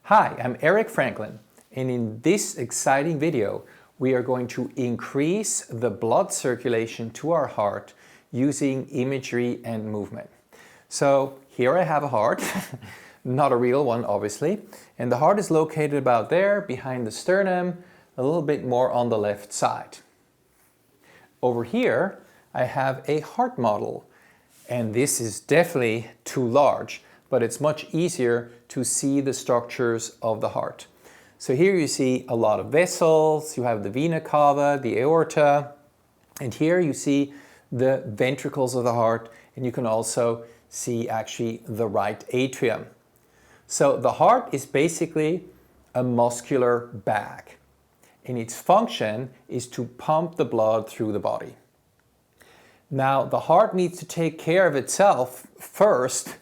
Hi, I'm Eric Franklin, and in this exciting video, we are going to increase the blood circulation to our heart using imagery and movement. So here I have a heart, not a real one obviously, and the heart is located about there behind the sternum, a little bit more on the left side. Over here, I have a heart model, and this is definitely too large, but it's much easier to see the structures of the heart. So here you see a lot of vessels, you have the vena cava, the aorta, and here you see the ventricles of the heart, and you can also see actually the right atrium. So the heart is basically a muscular bag, and its function is to pump the blood through the body. Now the heart needs to take care of itself first.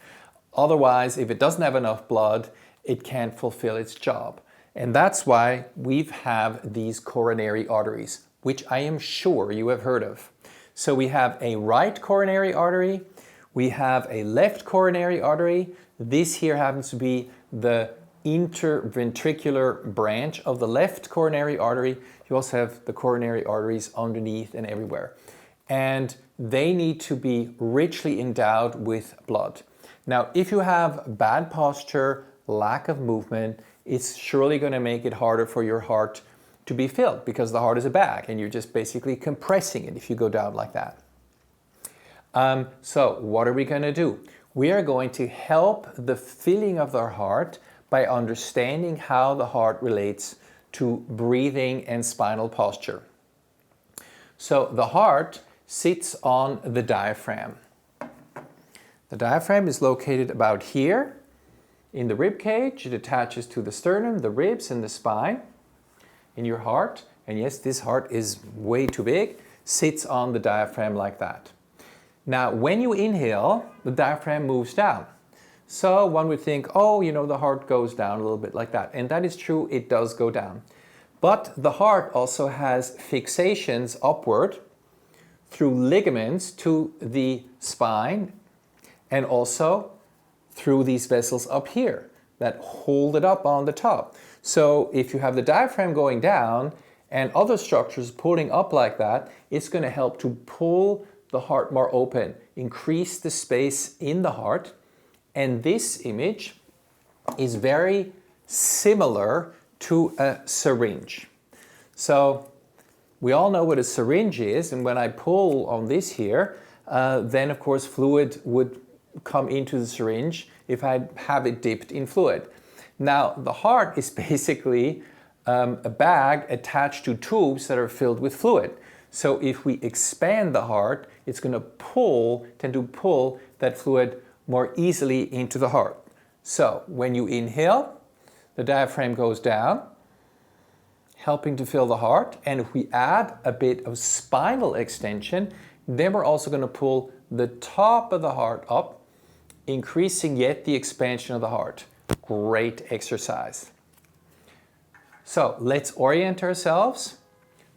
Otherwise, if it doesn't have enough blood, it can't fulfill its job. And that's why we have these coronary arteries, which I am sure you have heard of. So we have a right coronary artery, we have a left coronary artery. This here happens to be the interventricular branch of the left coronary artery. You also have the coronary arteries underneath and everywhere. And they need to be richly endowed with blood. Now, if you have bad posture, lack of movement, it's surely going to make it harder for your heart to be filled because the heart is a bag and you're just basically compressing it if you go down like that. So what are we going to do? We are going to help the filling of our heart by understanding how the heart relates to breathing and spinal posture. So the heart sits on the diaphragm. The diaphragm is located about here in the rib cage. It attaches to the sternum, the ribs, and the spine in your heart. And yes, this heart is way too big, sits on the diaphragm like that. Now, when you inhale, the diaphragm moves down. So one would think, oh, you know, the heart goes down a little bit like that. And that is true, it does go down. But the heart also has fixations upward through ligaments to the spine and also through these vessels up here that hold it up on the top. So if you have the diaphragm going down and other structures pulling up like that, it's going to help to pull the heart more open, increase the space in the heart. And this image is very similar to a syringe. So we all know what a syringe is, and when I pull on this here, then of course fluid would come into the syringe if I have it dipped in fluid. Now the heart is basically a bag attached to tubes that are filled with fluid. So if we expand the heart, it's going to tend to pull that fluid more easily into the heart. So when you inhale, the diaphragm goes down, helping to fill the heart. And if we add a bit of spinal extension, then we're also going to pull the top of the heart up, increasing yet the expansion of the heart. Great exercise. So let's orient ourselves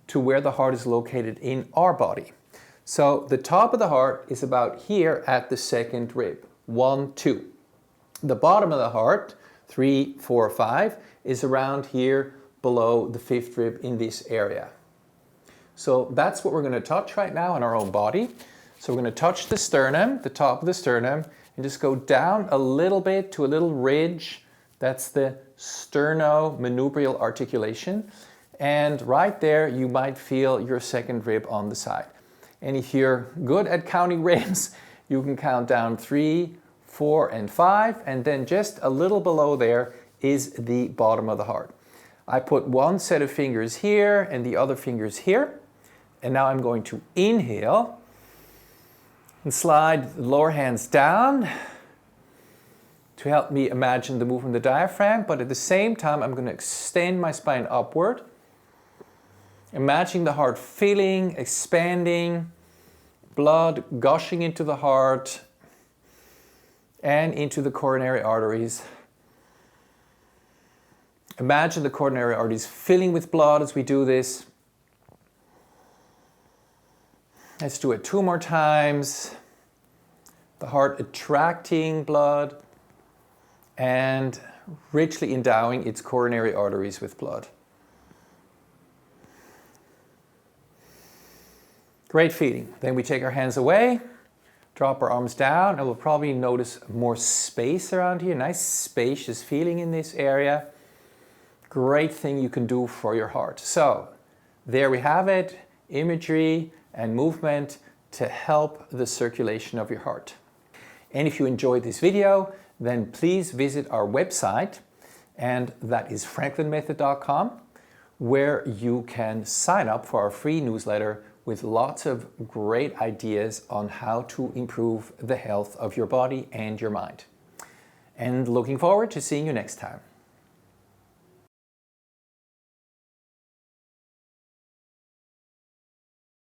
to where the heart is located in our body. So the top of the heart is about here at the second rib, 1, 2. The bottom of the heart, 3, 4, 5, is around here below the fifth rib in this area. So that's what we're going to touch right now in our own body. So we're going to touch the sternum, the top of the sternum, and just go down a little bit to a little ridge. That's the sternomanubrial articulation. And right there, you might feel your second rib on the side. And if you're good at counting ribs, you can count down 3, 4, and 5. And then just a little below there is the bottom of the heart. I put one set of fingers here and the other fingers here. And now I'm going to inhale and slide the lower hands down to help me imagine the movement of the diaphragm. But at the same time, I'm going to extend my spine upward. Imagining the heart filling, expanding, blood gushing into the heart and into the coronary arteries. Imagine the coronary arteries filling with blood as we do this. Let's do it 2 more times. The heart attracting blood and richly endowing its coronary arteries with blood. Great feeling. Then we take our hands away, drop our arms down, and we'll probably notice more space around here. Nice spacious feeling in this area. Great thing you can do for your heart. So there we have it, imagery and movement to help the circulation of your heart. And if you enjoyed this video, then please visit our website, and that is franklinmethod.com, where you can sign up for our free newsletter with lots of great ideas on how to improve the health of your body and your mind. And looking forward to seeing you next time.